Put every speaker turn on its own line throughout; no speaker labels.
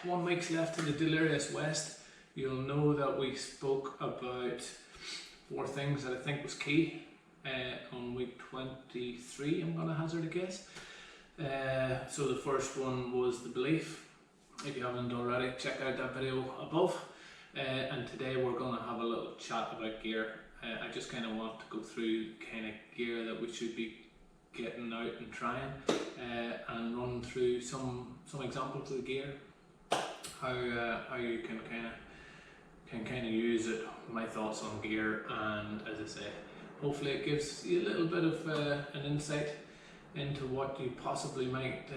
1 week left in the Delirious West. You'll know that we spoke about 4 things that I think was key on week 23, I'm going to hazard a guess. So the first one was the belief. If you haven't already, check out that video above. And today we're going to have a little chat about gear. I just kind of want to go through kind of gear that we should be getting out and trying, and run through some examples of the gear, how you can kind of use it, my thoughts on gear, and as I say, hopefully it gives you a little bit of an insight into what you possibly might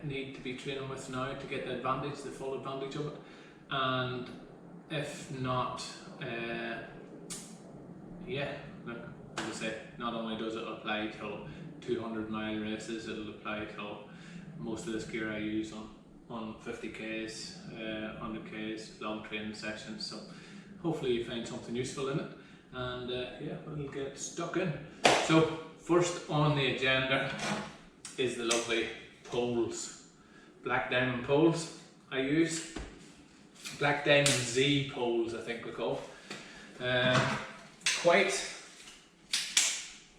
need to be training with now to get the advantage, the full advantage of it. And if not, yeah, look, as I say, not only does it apply to 200-mile races, it'll apply to most of this gear I use on 50k's, 100k's, long training sessions. So hopefully you find something useful in it, and yeah, we'll get stuck in. So first on the agenda is the lovely poles, Black Diamond poles. I use Black Diamond Z poles, I think we call.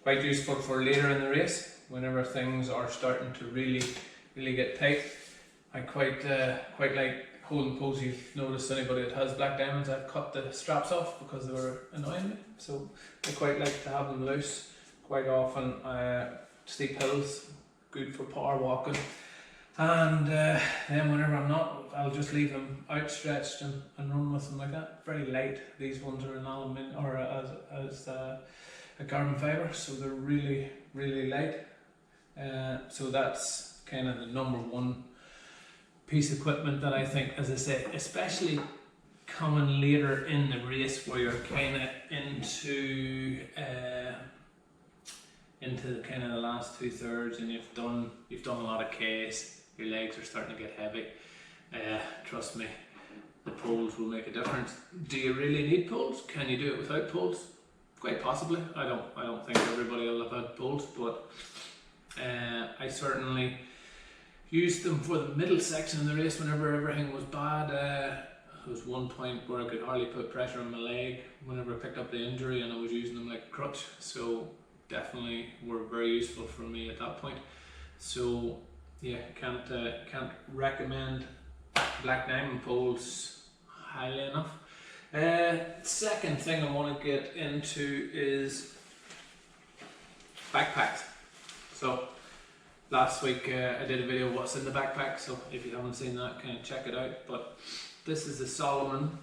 Quite useful for later in the race, whenever things are starting to really get tight. I quite like holding poles. You've noticed anybody that has Black Diamonds, I've cut the straps off because they were annoying me. So I quite like to have them loose. Quite often, steep hills, good for power walking. And then whenever I'm not, I'll just leave them outstretched and run with them like that. Very light. These ones are an aluminium or as a carbon fibre, so they're really light. So that's kind of the number one piece of equipment that I think, as I say, especially coming later in the race where you're kind of into the kind of the last 2/3 and you've done a lot of Ks, your legs are starting to get heavy. Trust me, the poles will make a difference. Do you really need poles? Can you do it without poles? Quite possibly. I don't think everybody will have had poles, but I certainly used them for the middle section of the race whenever everything was bad. There was one point where I could hardly put pressure on my leg whenever I picked up the injury, and I was using them like a crutch. So definitely were very useful for me at that point. So yeah, can't recommend Black Diamond poles highly enough. Second thing I want to get into is backpacks. So last week I did a video of what's in the backpack, so if you haven't seen that, kind of check it out. But this is the Salomon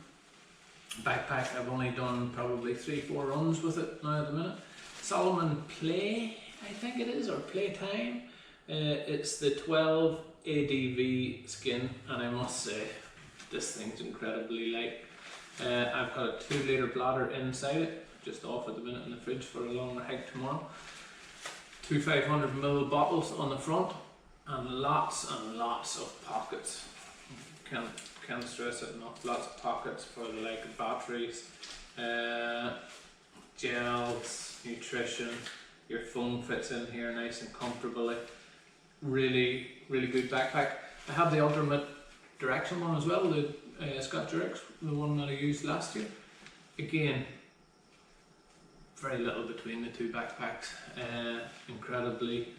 backpack. I've only done probably 3-4 runs with it now at the minute. Salomon Play, I think it is, or Playtime. It's the 12 ADV skin, and I must say this thing's incredibly light. I've got a 2-litre bladder inside it, just off at the minute in the fridge for a longer hike tomorrow. 2 500ml bottles on the front, and lots of pockets. Can't stress it enough. Lots of pockets for the like batteries, gels, nutrition. Your phone fits in here nice and comfortably. Really good backpack. I have the Ultimate Direction one as well, the Scott Jurek, the one that I used last year. Again, very little between the two backpacks. Incredibly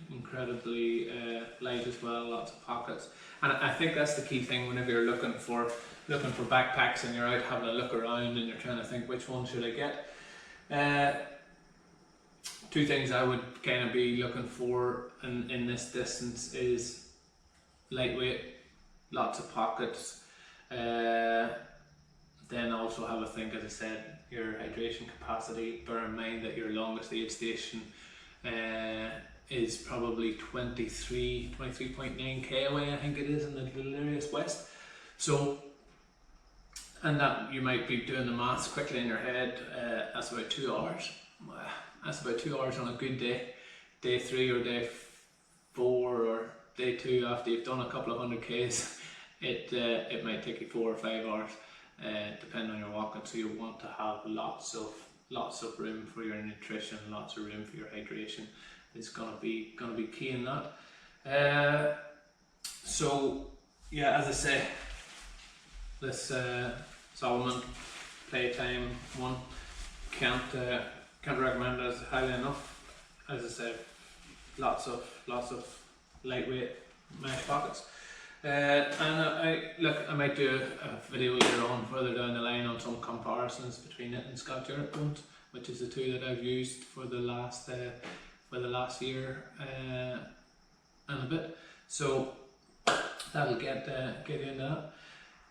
light as well. Lots of pockets, and I think that's the key thing whenever you're looking for backpacks and you're out having a look around and you're trying to think which one should I get. 2 things I would kind of be looking for in this distance is lightweight, lots of pockets. Then also have a think, as I said, your hydration capacity. Bear in mind that your longest aid station is probably 23.9k away, I think it is, in the Delirious West. So, and that you might be doing the maths quickly in your head. That's about 2 hours. That's about 2 hours on a good day. Day 3 or day 4 or day 2 after you've done a couple of 100k's, it might take you 4 or 5 hours, depending on your walking. So you want to have lots of room for your nutrition, lots of room for your hydration. It's gonna be key in that. So yeah, as I say, this Salomon Playtime one. Can't recommend it as highly enough. As I said, lots of lightweight mesh pockets. And I might do a video later on further down the line on some comparisons between it and Scott Jurek ones, which is the two that I've used for the last year and a bit. So that'll get into that.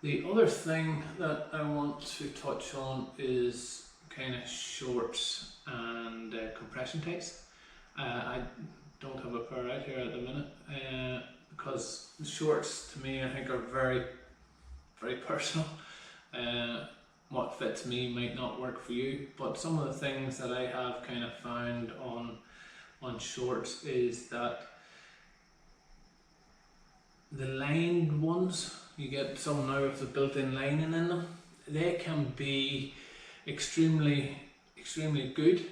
The other thing that I want to touch on is kind of shorts and compression tights. I don't have a pair out here at the minute because shorts to me I think are very, very personal. What fits me might not work for you, but some of the things that I have kind of found on shorts is that the lined ones, you get some now with the built-in lining in them, they can be extremely good,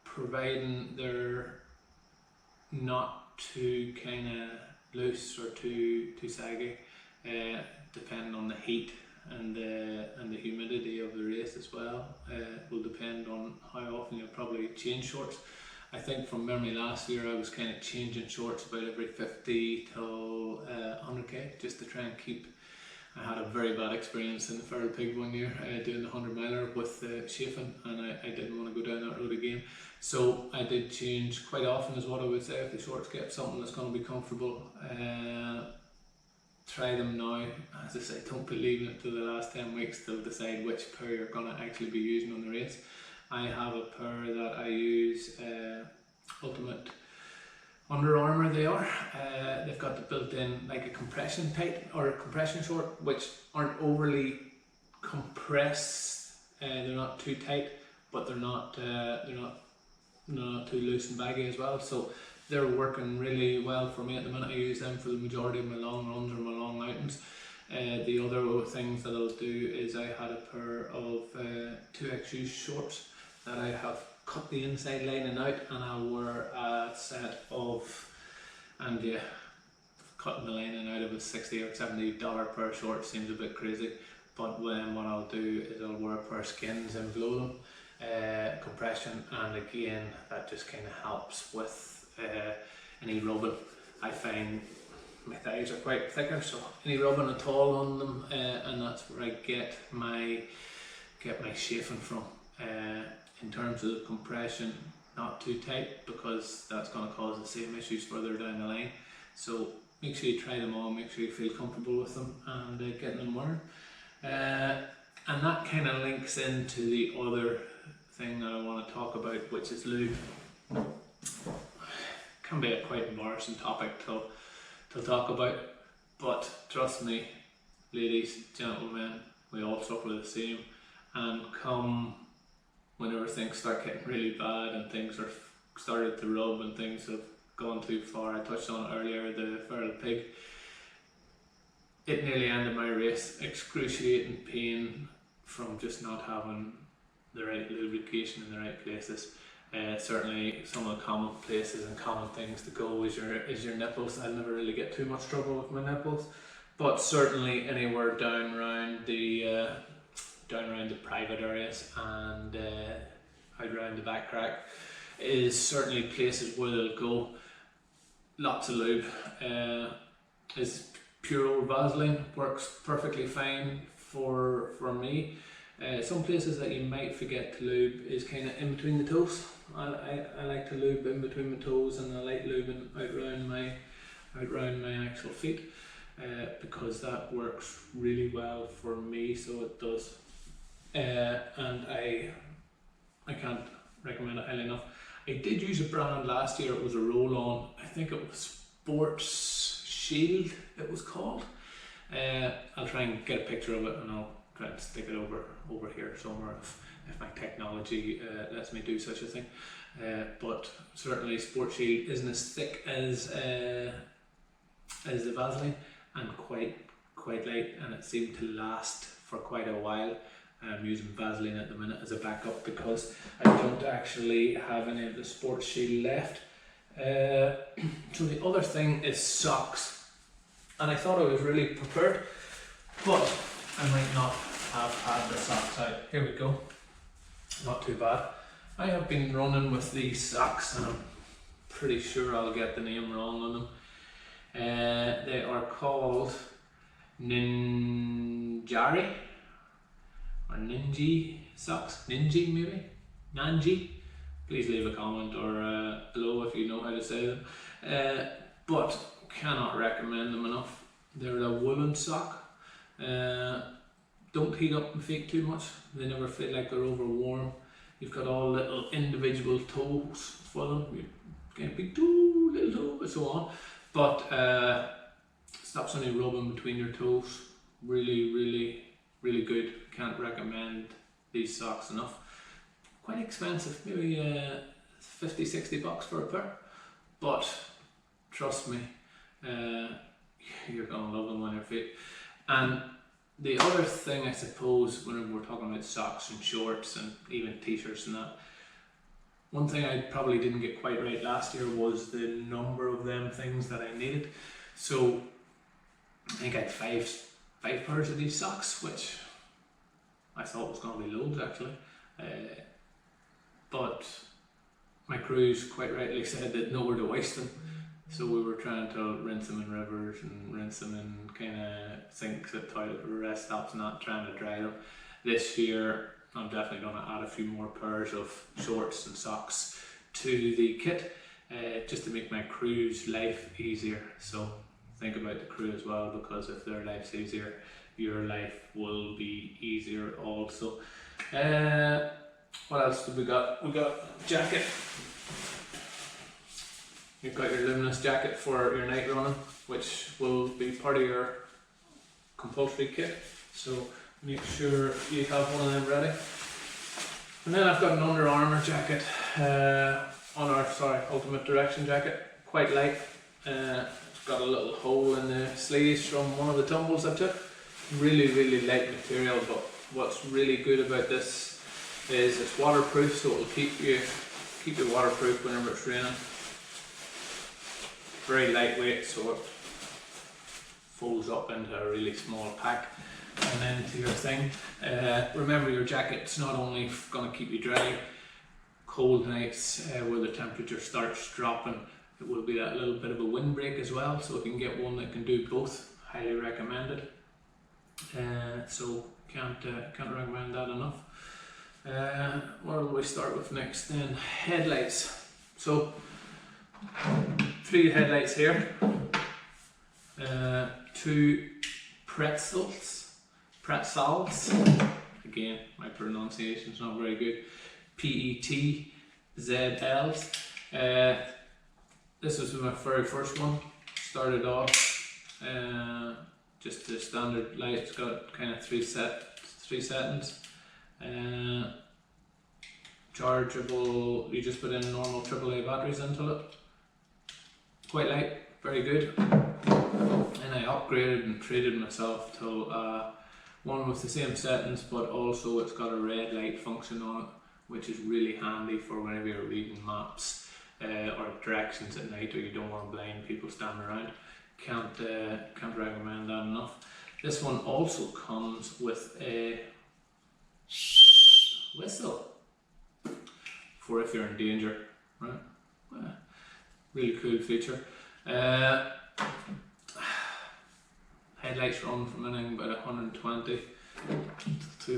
providing they're not too kind of loose or too saggy, depending on the heat and the humidity of the race as well. Will depend on how often you'll probably change shorts. I think from memory last year I was kind of changing shorts about every 50 till 100k just to try and keep. I had a very bad experience in the Feral Pig one year doing the 100 miler with chafing, and I didn't want to go down that road again. So I did change quite often is what I would say if the shorts get something that's going to be comfortable. Try them now. As I say, don't believe it till the last 10 weeks to decide which pair you're going to actually be using on the race. I have a pair that I use, Ultimate Under Armour they are. They've got the built-in like a compression tight or a compression short, which aren't overly compressed. They're not too tight, but they're not too loose and baggy as well. So they're working really well for me at the minute. I use them for the majority of my long runs or my long outings. The other things that I'll do is I had a pair of 2XU shorts that I have cut the inside lining out, and I'll wear a set of, and yeah, cutting the lining out of a $60 or $70 pair of shorts seems a bit crazy, but then what I'll do is I'll wear a pair of skins and blow them, compression, and again that just kind of helps with any rubbing. I find my thighs are quite thicker, so any rubbing at all on them, and that's where I get my chafing from. In terms of the compression, not too tight because that's going to cause the same issues further down the line. So make sure you try them on, make sure you feel comfortable with them and getting them wearing. And that kind of links into the other thing that I want to talk about, which is lube. Can be a quite embarrassing topic to talk about, but trust me, ladies, gentlemen, we all suffer the same, and come whenever things start getting really bad and things are started to rub and things have gone too far. I touched on it earlier, the Feral Pig. It nearly ended my race. Excruciating pain from just not having the right lubrication in the right places. Certainly some of the common places and common things to go is your nipples. I never really get too much trouble with my nipples, but certainly anywhere down around the private areas and out around the back crack is certainly places where they'll go. Lots of lube. Is pure old Vaseline, works perfectly fine for me. Some places that you might forget to lube is kind of in between the toes. I like to lube in between my toes, and I like lubing out around my actual feet because that works really well for me, so it does. And I can't recommend it highly enough. I did use a brand last year. It was a roll-on. I think it was Sports Shield it was called. I'll try and get a picture of it and I'll try and stick it over here somewhere if my technology lets me do such a thing. But certainly Sports Shield isn't as thick as the Vaseline, and quite light, and it seemed to last for quite a while. I'm using Vaseline at the minute as a backup because I don't actually have any of the Sports Shield left. So the other thing is socks, and I thought I was really prepared, but I might not have had the socks out. Here we go. Not too bad. I have been running with these socks and I'm pretty sure I'll get the name wrong on them. They are called Ninjari or Ninji socks. Ninji maybe? Nanji? Please leave a comment or below if you know how to say them. But cannot recommend them enough. They're a woolen sock. Don't heat up my feet too much. They never feel like they're over warm. You've got all little individual toes for them. You get a big toe, little toe, and so on. But stops any rubbing between your toes. Really, really, really good. Can't recommend these socks enough. Quite expensive, maybe 50-60 bucks for a pair. But trust me, you're gonna love them on your feet. And the other thing, I suppose, whenever we're talking about socks and shorts and even t-shirts and that, one thing I probably didn't get quite right last year was the number of them things that I needed. So I think I had five pairs of these socks, which I thought was going to be loads actually. But my crews quite rightly said that nowhere to waste them. So we were trying to rinse them in rivers and rinse them in kind of sinks at toilet or rest stops, not trying to dry them. This year I'm definitely going to add a few more pairs of shorts and socks to the kit, just to make my crew's life easier. So think about the crew as well, because if their life's easier, your life will be easier also. What else have we got? We got a jacket. You've got your Luminous jacket for your night running, which will be part of your compulsory kit. So make sure you have one of them ready. And then I've got an Under Armour jacket, Ultimate Direction jacket, quite light. It's got a little hole in the sleeves from one of the tumbles I took. Really, really light material, but what's really good about this is it's waterproof, so it'll keep you waterproof whenever it's raining. Very lightweight, so it folds up into a really small pack and then to your thing. Remember, your jacket's not only going to keep you dry, cold nights where the temperature starts dropping, it will be that little bit of a windbreak as well, so if you can get one that can do both, highly recommended. So can't recommend that enough. What will we start with next then? Headlights. So 3 headlights here, 2 pretzels, again my pronunciation's not very good, PETZLs. This was my very first one. Started off just the standard light. It's got kind of 3 settings. Chargeable, you just put in normal AAA batteries into it. Quite light, very good. And I upgraded and treated myself to one with the same settings, but also it's got a red light function on it, which is really handy for whenever you're reading maps or directions at night, or you don't want to blind people standing around. Can't recommend that enough. This one also comes with a whistle for if you're in danger, right? Really cool feature. Headlights run from anything about $120 to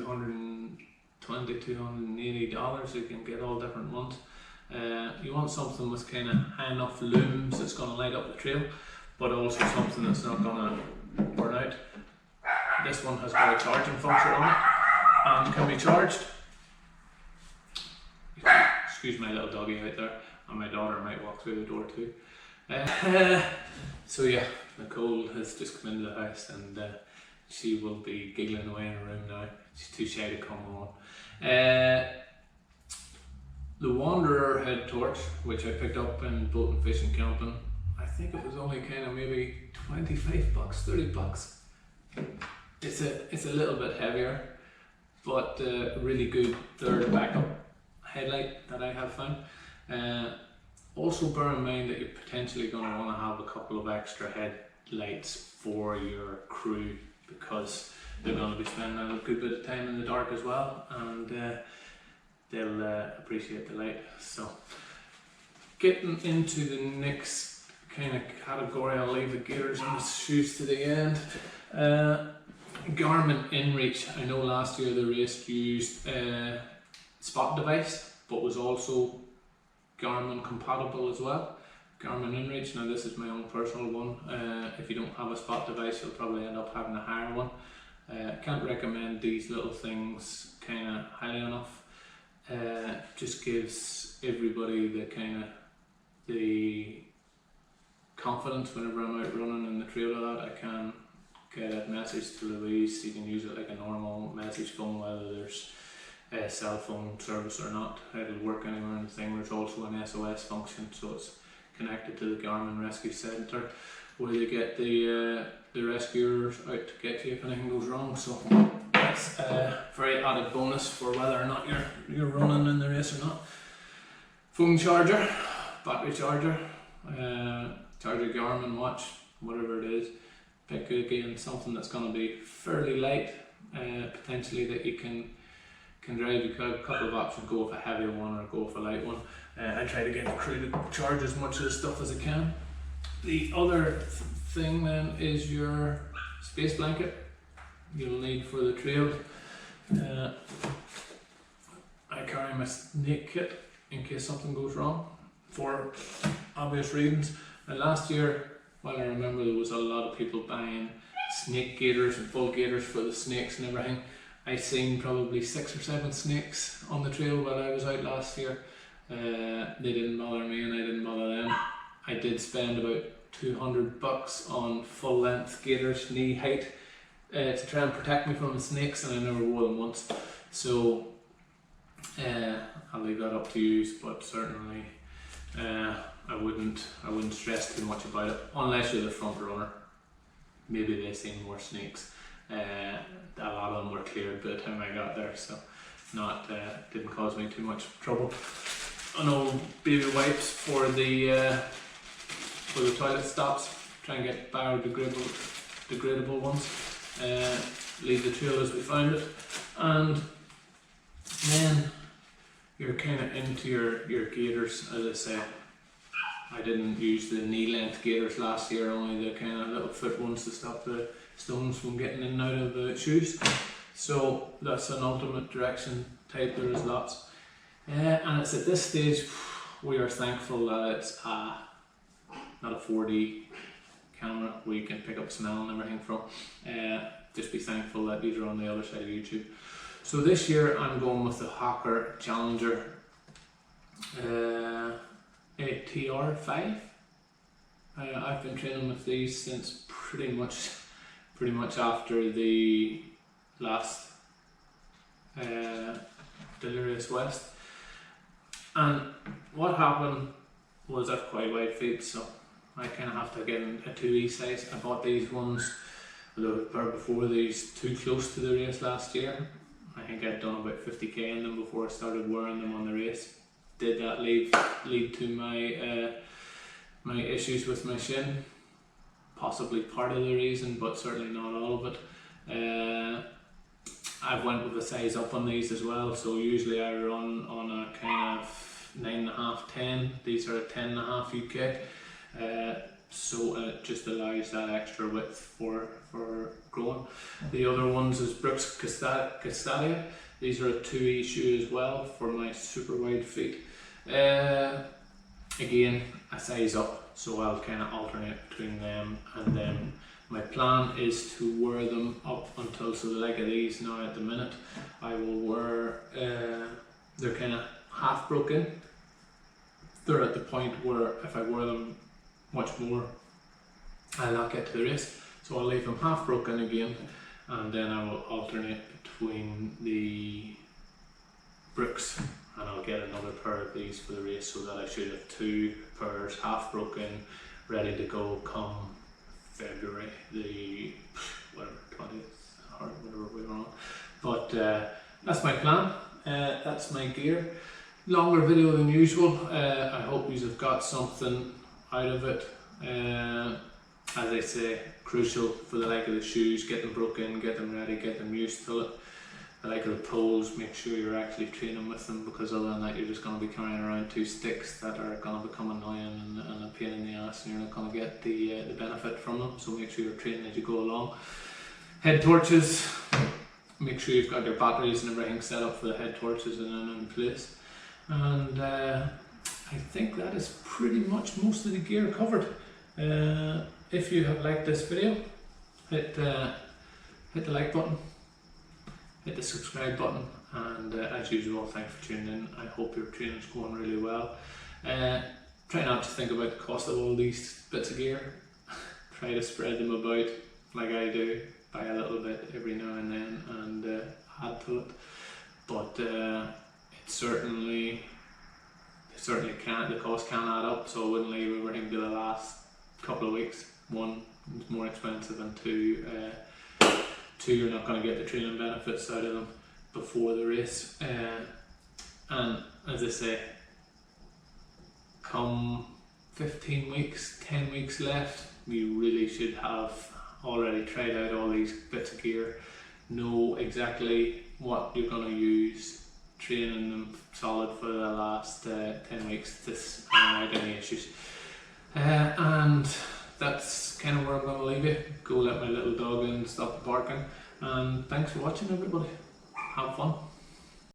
$280. You can get all different ones. You want something with kind of high enough looms that's going to light up the trail, but also something that's not going to burn out. This one has got a charging function on it and can be charged. Excuse my little doggy out there, and my daughter might walk through the door too. So yeah, Nicole has just come into the house and she will be giggling away in her room now. She's too shy to come on. The Wanderer head torch, which I picked up in Bolton Fishing Camping, I think it was only kind of maybe 25 bucks, 30 bucks. It's a little bit heavier, but really good third backup headlight that I have found. Also bear in mind that you're potentially going to want to have a couple of extra headlights for your crew, because they're going to be spending a good bit of time in the dark as well, and they'll appreciate the light. So getting into the next kind of category, I'll leave the gaiters and the shoes to the end. Garmin InReach. I know last year the race used Spot device, but was also Garmin compatible as well. Garmin InReach. Now this is my own personal one. If you don't have a Spot device, you'll probably end up having to hire one. Can't recommend these little things kind of highly enough. Just gives everybody the confidence whenever I'm out running in the trail a lot. I can get a message to Louise. You can use it like a normal message phone, whether there's a cell phone service or not. It'll work anywhere in the thing. There's also an SOS function, so it's connected to the Garmin Rescue Centre, where they get the rescuers out to get you if anything goes wrong. So that's a very added bonus for whether or not you're running in the race or not. Phone charger, battery charger, charge a Garmin watch, whatever it is. Pick again something that's going to be fairly light, potentially that you can drive. You've got a couple of options: go with a heavy one or go with a light one. I try to get the crew to charge as much of the stuff as I can. The other thing then is your space blanket you'll need for the trail. I carry my snake kit in case something goes wrong for obvious reasons. And last year, well, I remember there was a lot of people buying snake gaiters and full gaiters for the snakes and everything. I seen probably 6 or 7 snakes on the trail while I was out last year. They didn't bother me and I didn't bother them. I did spend about $200 on full length gaiters, knee height, to try and protect me from the snakes, and I never wore them once. So I'll leave that up to you, but certainly I wouldn't stress too much about it unless you're the front runner. Maybe they seen more snakes. A lot of them were cleared by the time I got there, so didn't cause me too much trouble. An old baby wipes for the toilet stops. Try and get biodegradable ones. Leave the trail as we found it, and then you're kind of into your gaiters. As I say, I didn't use the knee length gaiters last year, only the kind of little foot ones to stop the stones from getting in and out of the shoes. So that's an ultimate direction type. There is lots, and it's at this stage we are thankful that it's not a 4D camera where you can pick up smell and everything from. Just be thankful that these are on the other side of YouTube. So this year I'm going with the Hocker Challenger TR5. I've been training with these since pretty much after the last Delirious West. And what happened was I've quite wide feet, so I kind of have to get in a 2E size. I bought these ones before these too close to the race last year. I think I'd done about 50k in them before I started wearing them on the race. Did that lead to my my issues with my shin? Possibly part of the reason, but certainly not all of it. I've went with a size up on these as well, so usually I run on a kind of 9.5, 10. These are a 10.5 UK. So it just allows that extra width for growing. The other ones is Brooks Castadia. These are a 2E shoe as well for my super wide feet. Again, a size up, so I'll kind of alternate between them and them. My plan is to wear them up until, so like of these now at the minute, I will wear, they're kind of half broken. They're at the point where if I wear them much more, I'll not get to the race. So I'll leave them half broken again, and then I will alternate between the Brooks, and I'll get another pair of these for the race, so that I should have 2 pairs half broken ready to go come February the 20th or whatever we were on. But that's my plan. That's my gear. Longer video than usual. I hope you have got something out of it. as I say, crucial for the like of the shoes. Get them broken, get them ready, get them used to it. The like of the poles, make sure you're actually training with them, because other than that you're just going to be carrying around two sticks that are going to become annoying and a pain in the ass, and you're not going to get the benefit from them. So make sure you're training as you go along. Head torches, make sure you've got your batteries and everything set up for the head torches and then in place. And I think that is pretty much most of the gear covered. If you have liked this video, hit the like button, hit the subscribe button, and as usual, thanks for tuning in. I hope your training's going really well. Try not to think about the cost of all these bits of gear. Try to spread them about like I do, buy a little bit every now and then and add to it. But it certainly can, the cost can add up, so I wouldn't leave everything to the last couple of weeks. One, it's more expensive, and two, you're not going to get the training benefits out of them before the race. And as I say, come 15 weeks, 10 weeks left, you really should have already tried out all these bits of gear, know exactly what you're going to use, training them solid for the last 10 weeks to iron out any issues. And that's kind of where I'm going to leave you. Go let my little dog in, stop barking, and thanks for watching everybody. Have fun.